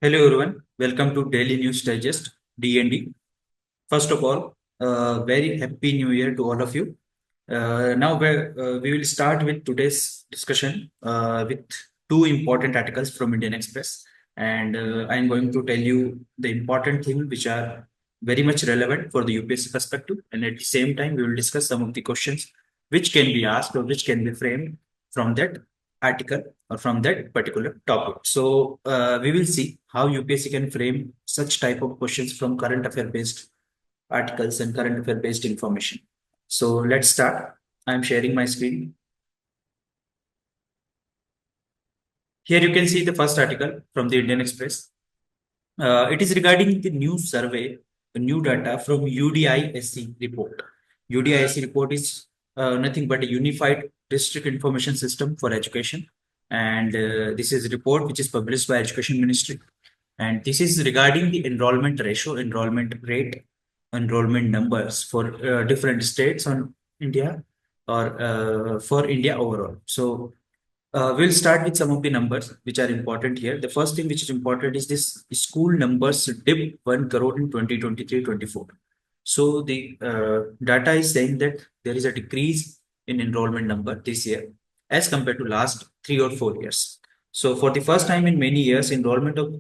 Hello everyone, welcome to Daily News Digest (DND). First of all, very happy New Year to all of you. We will start with today's discussion with two important articles from Indian Express, and I am going to tell you the important things which are very much relevant for the UPSC perspective, and at the same time we will discuss some of the questions which can be asked or which can be framed from that article or from that particular topic. So we will see how UPSC can frame such type of questions from current affair based articles and current affair based information. So let's start. I'm sharing my screen. Here you can see the first article from the Indian Express. It is regarding the new survey, the new data from UDISC report. UDISC report is nothing but a unified district information system for education. And this is a report which is published by Education Ministry. And this is regarding the enrollment ratio, enrollment rate, enrollment numbers for different states on India or for India overall. So we'll start with some of the numbers which are important here. The first thing which is important is this school numbers dip 1 crore in 2023-24. So the data is saying that there is a decrease in enrollment number this year as compared to last 3 or 4 years. So for the first time in many years, enrollment of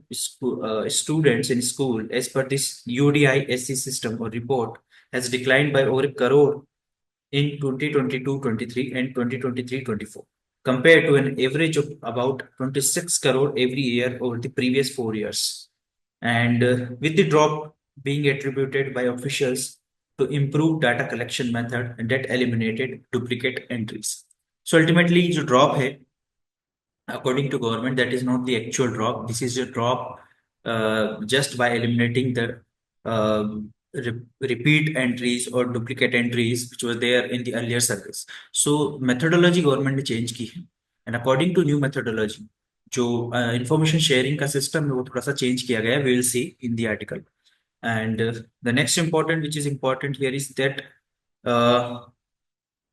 students in school as per this UDISC system or report has declined by over a crore in 2022-23 and 2023-24 compared to an average of about 26 crore every year over the previous 4 years. And with the drop being attributed by officials to improve data collection method that eliminated duplicate entries. So ultimately, the drop hai, according to government, that is not the actual drop. This is a drop just by eliminating the repeat entries or duplicate entries which were there in the earlier surveys. So methodology government ने change की है, and according to new methodology, जो information sharing का system है वो थोड़ा सा change किया गया है. We will see in the article. And the next important, which is important here, is that uh,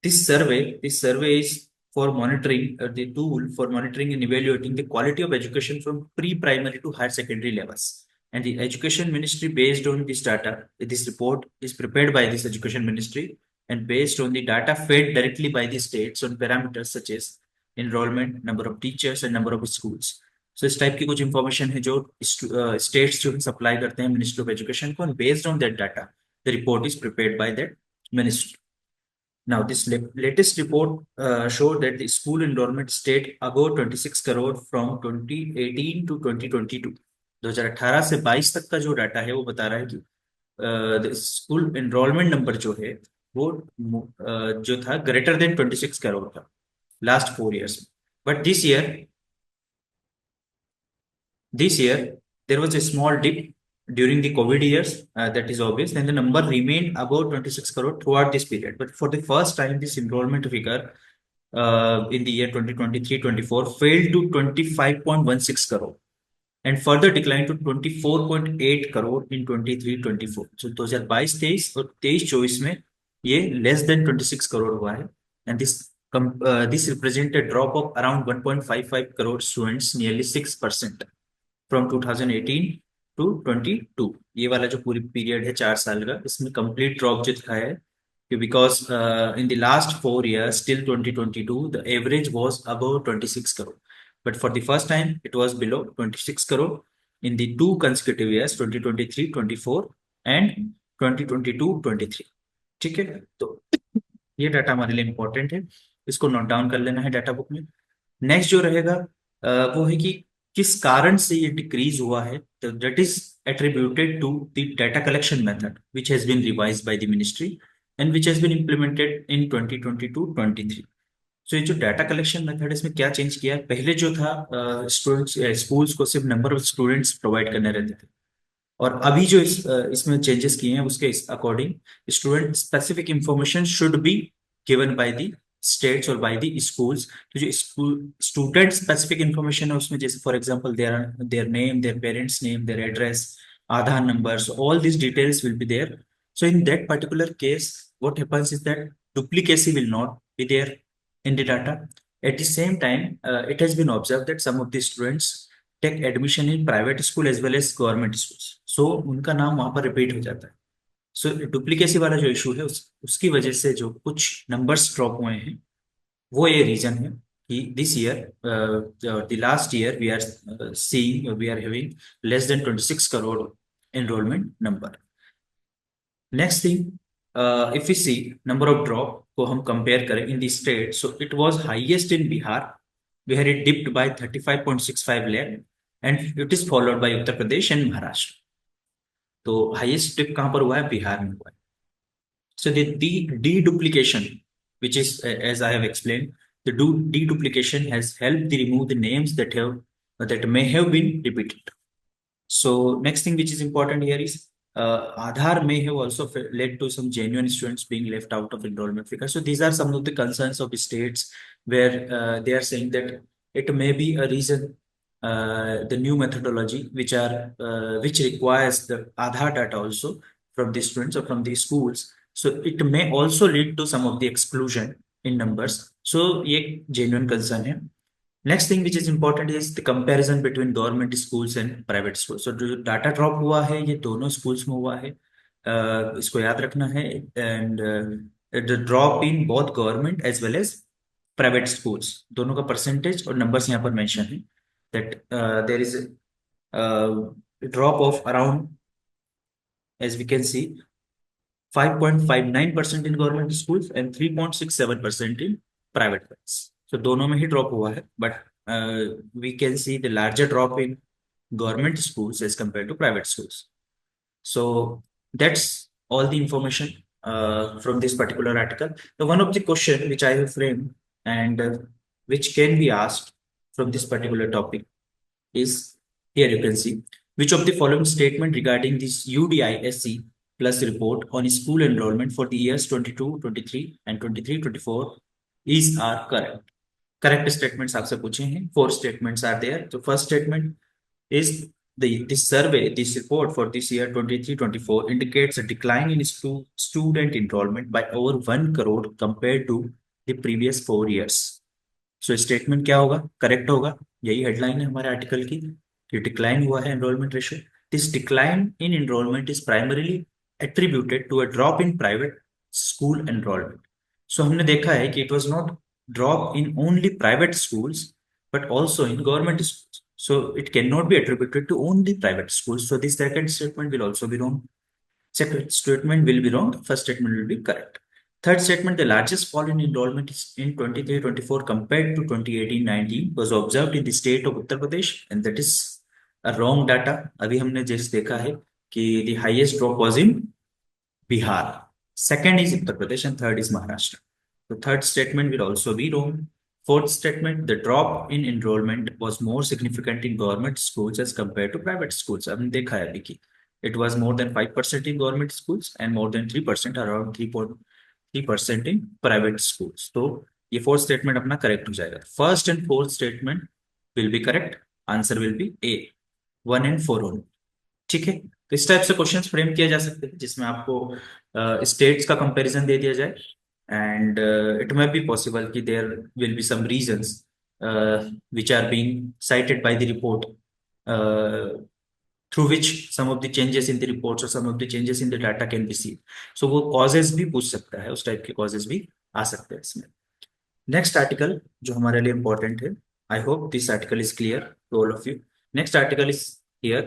this survey is for monitoring the tool for monitoring and evaluating the quality of education from pre-primary to higher secondary levels. And the Education Ministry, based on this data, this report is prepared by this Education Ministry and based on the data fed directly by the states on parameters such as enrollment, number of teachers, and number of schools. So इस type की कुछ information है जो states जो supply करते हैं ministry of education को, based on that data the report is prepared by that ministry. Now, this latest report showed that the school enrollment stayed above 26 crore from 2018 to 2022. 2018 से 22 तक का जो डाटा है वो बता रहा है कि स्कूल एनरोलमेंट नंबर जो है वो जो था ग्रेटर देन 26 करोड़ था last 4 years. But this year there was a small dip during the COVID years, that is obvious, and the number remained above 26 crore throughout this period. But for the first time, this enrollment figure in the year 2023-24 fell to 25.16 crore and further declined to 24.8 crore in 23-24. So 2022-23 और 23-24 में ये less than 26 crore हुआ है, and this represents a drop of around 1.55 crore students, nearly 6%. From 2018 to 22. ये वाला जो पूरी period है 4 साल का, इसमें कंप्लीट ड्रॉप जो दिखा है कि because in the last 4 years till 2022 the average was above 26 crore, but for the first time it was below 26 crore in the 2 consecutive years, 2023-24 and 2022-23. ठीक है, तो ये डाटा हमारे लिए इंपॉर्टेंट है, इसको नोट डाउन कर लेना है डाटा बुक में. नेक्स्ट जो रहेगा वो है कि किस कारण से ये डिक्रीज हुआ है. That is attributed to the data collection method which has been revised by the ministry and which has been implemented in 2022-23. So ये जो डाटा कलेक्शन मेथड है इसमें क्या चेंज किया है. पहले जो था स्टूडेंट्स स्कूल्स को सिर्फ नंबर ऑफ स्टूडेंट्स प्रोवाइड करने रहते थे, और अभी जो इसमें चेंजेस किए हैं उसके according student specific information should be given by the states और बाय द स्कूल्स. तो जो स्टूडेंट स्पेसिफिक इंफॉर्मेशन है उसमें जैसे for example their name, their parents name, their address, Aadhaar numbers, all these details will be there. So in that particular case, what happens is that duplicacy will not be there in the data. At the same time, it has been observed that some of the students take admission in private school as well as government school, so उनका नाम वहां पर repeat हो जाता है। सो duplicacy वाला जो issue है उसकी वजह से जो कुछ नंबर्स ड्रॉप हुए हैं, वो ये रीजन है कि this year, the last year we are seeing, we are having less than 26 crore enrolment number. Next thing, if you see number of drop को हम कंपेयर करें in the state, so it was highest in Bihar, where it dipped by 35.65 lakh, and it is followed by Uttar Pradesh and Maharashtra. तो highest dip कहां पर हुआ है? बिहार में हुआ है। So the deduplication, which is as I have explained, the deduplication has helped to remove the names that may have been repeated. So next thing which is important here is Aadhaar may have also led to some genuine students being left out of enrollment figure. So these are some of the concerns of the states where they are saying that it may be a reason, the new methodology which requires the Aadhaar data also from the students or from the schools. So it may also lead to some of the exclusion in numbers. So ये genuine concern है। Next thing which is important is the comparison between government schools and private schools. तो जो data drop हुआ है ये दोनों schools में हुआ है, इसको याद रखना है। And the drop in both government as well as private schools, दोनों का परसेंटेज और नंबर्स यहाँ पर मेंशन है that there is drop of around, as we can see, 5.59% in government schools and 3.67% in private ones. So दोनों में ही drop हुआ है, but we can see the larger drop in government schools as compared to private schools. So that's all the information from this particular article. The one of the question which I have framed and which can be asked from this particular topic is, here you can see, which of the following statement regarding this UDISC plus report on school enrollment for the years 22, 23 and 23, 24 is are correct. Correct statements आपसे पूछे हैं, 4 statements are there. The first statement is this survey, this report for this year 23-24 indicates a decline in student enrollment by over 1 crore compared to the previous 4 years. So statement क्या होगा? Correct होगा। यही headline है हमारे article की कि decline हुआ है enrolment ratio. This decline in enrolment is primarily attributed to a drop in private school enrollment. So हमने देखा है कि it was not drop in only private schools but also in government schools. So it cannot be attributed to only private schools. So this second statement will also be wrong. Second statement will be wrong. First statement will be correct. Third statement, the largest fall in enrollment in 23-24 compared to 2018-19 was observed in the state of Uttar Pradesh, and that is a wrong data. अभी हमने जैसे देखा है कि the highest drop was in Bihar. Second is Uttar Pradesh and third is Maharashtra. The third statement will also be wrong. Fourth statement, the drop in enrollment was more significant in government schools as compared to private schools. हमने देखा है अभी कि it was more than 5% in government schools and more than 3%, around 3% in private schools. तो ये fourth statement अपना correct हो जाएगा. First and fourth statement will be correct. Answer will be A, 1 and 4 only. ठीक है, तो इस टाइप से क्वेश्चंस फ्रेम किया जा सकते हैं जिसमें आपको स्टेट्स का कंपैरिजन दे दिया जाए, and it may be possible कि there will be some reasons which are being cited by the report, through which some of the changes in the reports or some of the changes in the data can be seen. So वो causes भी पूछ सकता है, उस type के causes भी आ सकते हैं इसमें। नेक्स्ट आर्टिकल जो हमारे लिए इंपॉर्टेंट है, I hope this article is clear to all of you. Next article is here,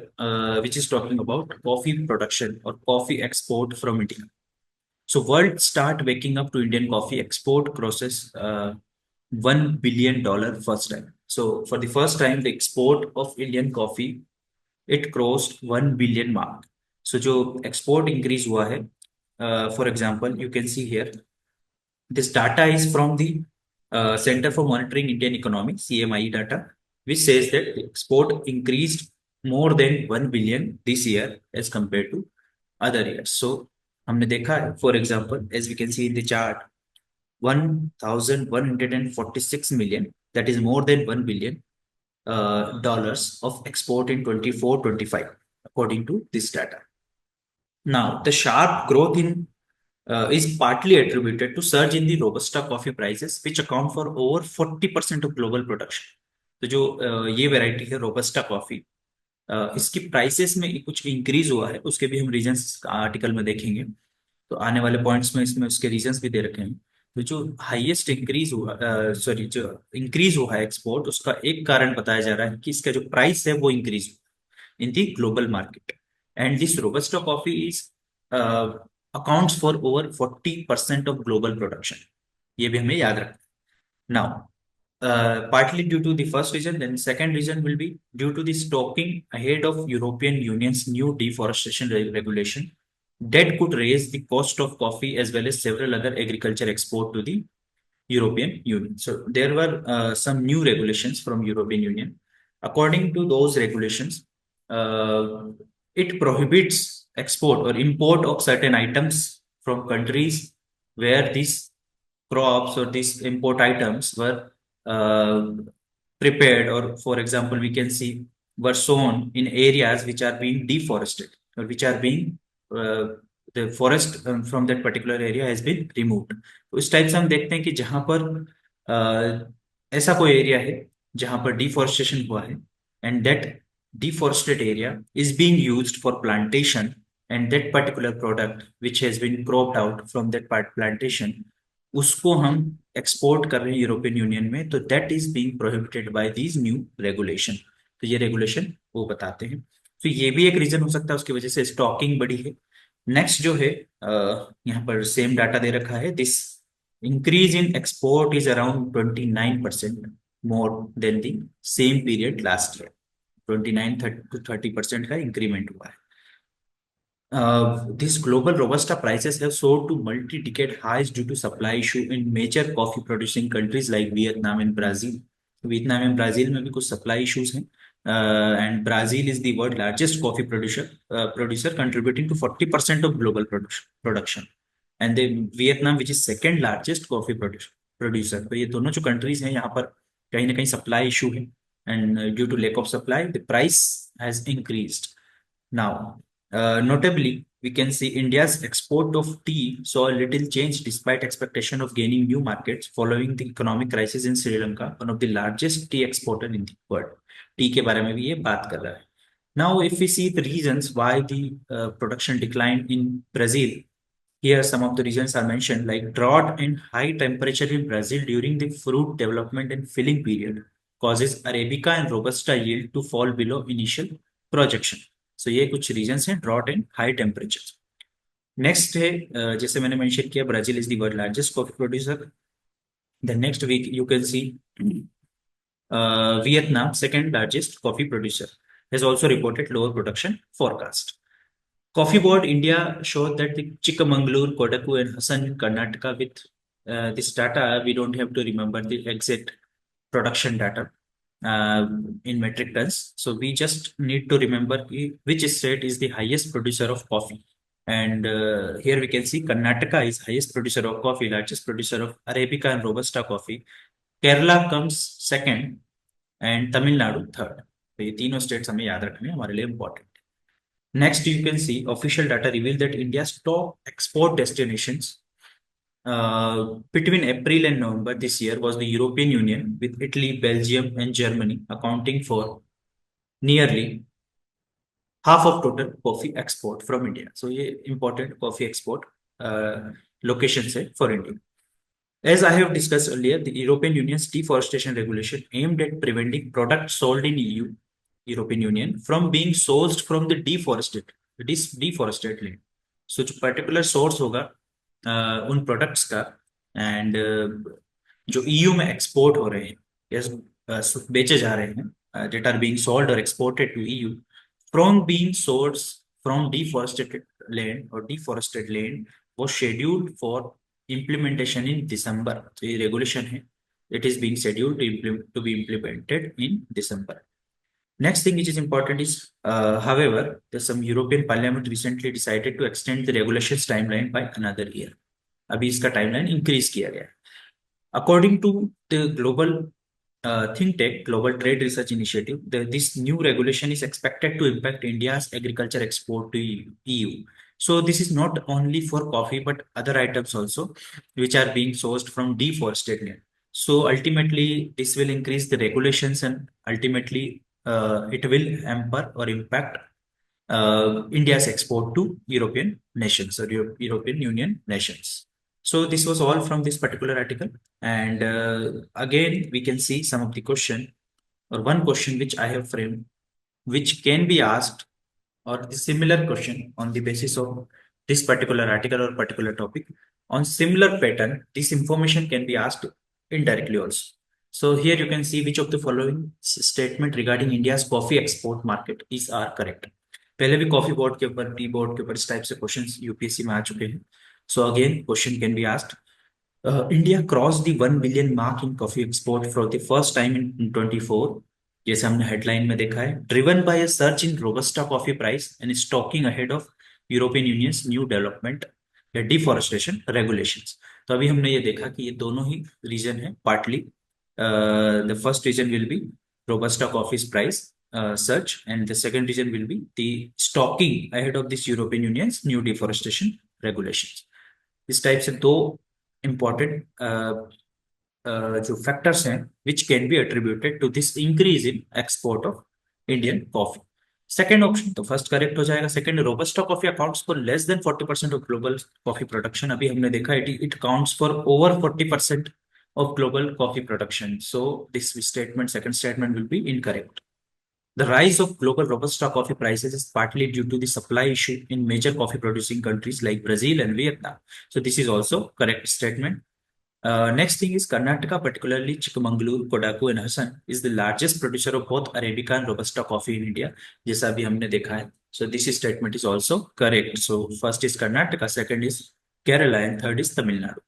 which is talking about coffee production or coffee export from India. So world start waking up to Indian coffee export crosses $1 billion first time. So for the first time, the export of Indian coffee, it crossed 1 billion mark. So जो export increase हुआ है, for example, you can see here, this data is from the Center for Monitoring Indian Economy, CMI data, which says that the export increased more than 1 billion this year as compared to other years. So हमने देखा है, for example, as we can see in the chart, 1,146 million, that is more than 1 billion dollars of export in 24-25 according to this data. Now the sharp growth in is partly attributed to surge in the Robusta coffee prices, which account for over 40% of global production. तो जो ये variety है robusta coffee, इसकी prices में कुछ increase हुआ है, उसके भी हम रीजंस आर्टिकल में देखेंगे। तो आने वाले पॉइंट्स में इसमें उसके रीजंस भी दे रखे हैं। तो जो हाईएस्ट इंक्रीज हुआ, सॉरी, जो इंक्रीज हुआ है एक्सपोर्ट, उसका एक कारण बताया जा रहा है कि इसका जो प्राइस है वो इंक्रीज हुआ in the global market. And this robusta coffee is accounts for over 40% of global production. ये भी हमें याद रखना। Now, partly due to the first reason, then second reason will be due to the stocking ahead of European Union's new deforestation regulation that could raise the cost of coffee as well as several other agriculture export to the European Union. So there were some new regulations from European Union. According to those regulations, uh, it prohibits export or import of certain items from countries where these crops or these import items were uh, prepared, or for example we can see were sown in areas which are being deforested, or which are being uh, the forest from that particular area has been removed. तो इस type से हम देखते हैं कि जहां पर ऐसा कोई एरिया है जहां पर डिफोरेस्टेशन हुआ है, and that deforested area is being used for plantation, and that particular product which has been cropped out from that part plantation, उसको हम एक्सपोर्ट कर रहे हैं यूरोपियन यूनियन में, तो that is being prohibited by these new regulation. तो ये regulation वो बताते हैं। तो ये भी एक रीजन हो सकता है, उसकी वजह से स्टॉकिंग बढ़ी है। नेक्स्ट जो है, यहाँ पर सेम डाटा दे रखा है, this increase in export is around 29% more than the same period last year. 29 to 30% का इंक्रीमेंट हुआ है। These global Robusta prices have soared to multi-decade highs due to supply issue in major coffee producing countries like Vietnam and Brazil. Vietnam and Brazil में भी कुछ supply issues हैं, and Brazil is the world largest coffee producer contributing to 40% of global production, and Vietnam which is second largest coffee producer. तो ये दोनों जो countries हैं, यहाँ पर कहीं ना कहीं सप्लाई इशू है, and due to lack of supply the price has increased. Now, notably, we can see India's export of tea saw a little change despite expectation of gaining new markets following the economic crisis in Sri Lanka, one of the largest tea exporter in the world. T के बारे में भी ये बात कर रहा है। Now, if we see the reasons why the production declined in Brazil, here some of the reasons are mentioned, like drought and high temperature in Brazil during the fruit development and filling period causes Arabica and Robusta yield to fall below initial projection. So ये कुछ reasons हैं, drought and high temperature. Next है, जैसे मैंने mention किया, Brazil is the world largest coffee producer. The next week you can see Vietnam, second largest coffee producer, has also reported lower production forecast. Coffee Board India showed that the Chikmagalur, Kodagu, and Hassan in Karnataka, with this data, we don't have to remember the exact production data in metric tons. So we just need to remember which state is the highest producer of coffee. And here we can see Karnataka is highest producer of coffee, largest producer of Arabica and Robusta coffee. Kerala comes second and Tamil Nadu third. तो ये तीनों states हमें याद रखने हमारे लिए important. Next, you can see official data reveal that India's top export destinations between April and November this year was the European Union, with Italy, Belgium, and Germany accounting for nearly half of total coffee export from India. So, ये important coffee export locations है for India. As I have discussed earlier, the European Union's deforestation regulation aimed at preventing products sold in EU, European Union, from being sourced from the deforested land. So जो particular source होगा उन products का, and जो EU में export हो रहे हैं, yes, बेचे जा रहे हैं, that are being sold or exported to EU, from being sourced from deforested land or deforested land, was scheduled for implementation in December. So ये regulation है, it is being scheduled to be implemented in December. Next thing which is important is, however, some European Parliament recently decided to extend the regulations timeline by another year. अभी इसका timeline increase किया गया है. According to the global think tank, Global Trade Research Initiative, this new regulation is expected to impact India's agriculture export to EU. So this is not only for coffee, but other items also, which are being sourced from deforested land. So ultimately, this will increase the regulations and ultimately it will hamper or impact India's export to European nations or European Union nations. So this was all from this particular article. And again, we can see some of the question or one question which I have framed, which can be asked or the similar question on the basis of this particular article or particular topic. On similar pattern, this information can be asked indirectly also. So here you can see which of the following statement regarding India's coffee export market is are correct. पहले भी coffee board के ऊपर tea board के ऊपर इस type से questions UPSC में आ चुके हैं. So again question can be asked. India crossed the 1 billion mark in coffee export for the first time in 24, जैसे हमने हेडलाइन में देखा है, driven by a surge in Robusta coffee price and stocking ahead of European Union's new development या deforestation regulations. तो अभी हमने ये देखा कि ये दोनों ही रीजन है partly. The first reason will be Robusta coffee's price surge and the second reason will be the stocking ahead of this European Union's new deforestation regulations. इस टाइप से दो important जो factors हैं which can be attributed to this increase in export of Indian coffee. Second option तो first correct हो जाएगा. Second, Robusta coffee accounts for less than 40% of global coffee production. अभी हमने देखा it counts for over 40% of global coffee production. So this statement, second statement will be incorrect. The rise of global Robusta coffee prices is partly due to the supply issue in major coffee producing countries like Brazil and Vietnam. So this is also correct statement. Next thing is Karnataka, particularly Chikmagalur, Kodagu and Hassan is the largest producer of both Arabica and Robusta coffee in India. जैसा अभी हमने देखा है. So this statement is also correct. So first is Karnataka, second is Kerala and third is Tamil Nadu.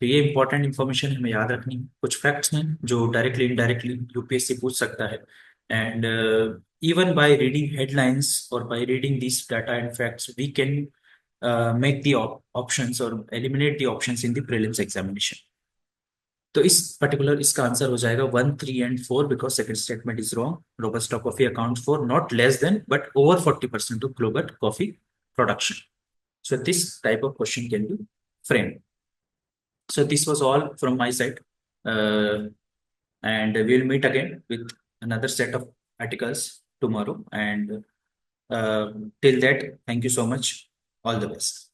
तो ये important information हमें याद रखनी है. कुछ फैक्ट्स हैं जो डायरेक्टली इनडायरेक्टली यूपीएससी पूछ सकता है. And even by reading headlines और by reading this data and facts we can make the options और eliminate the options in the prelims examination. तो इस पर्टिकुलर इसका आंसर हो जाएगा 1, 3 and 4 because second statement is wrong. Robusta coffee account for not less than but over 40% of global coffee production. So this type of question can be framed. So this was all from my side. And we'll meet again with another set of articles tomorrow. And till that, thank you so much. All the best.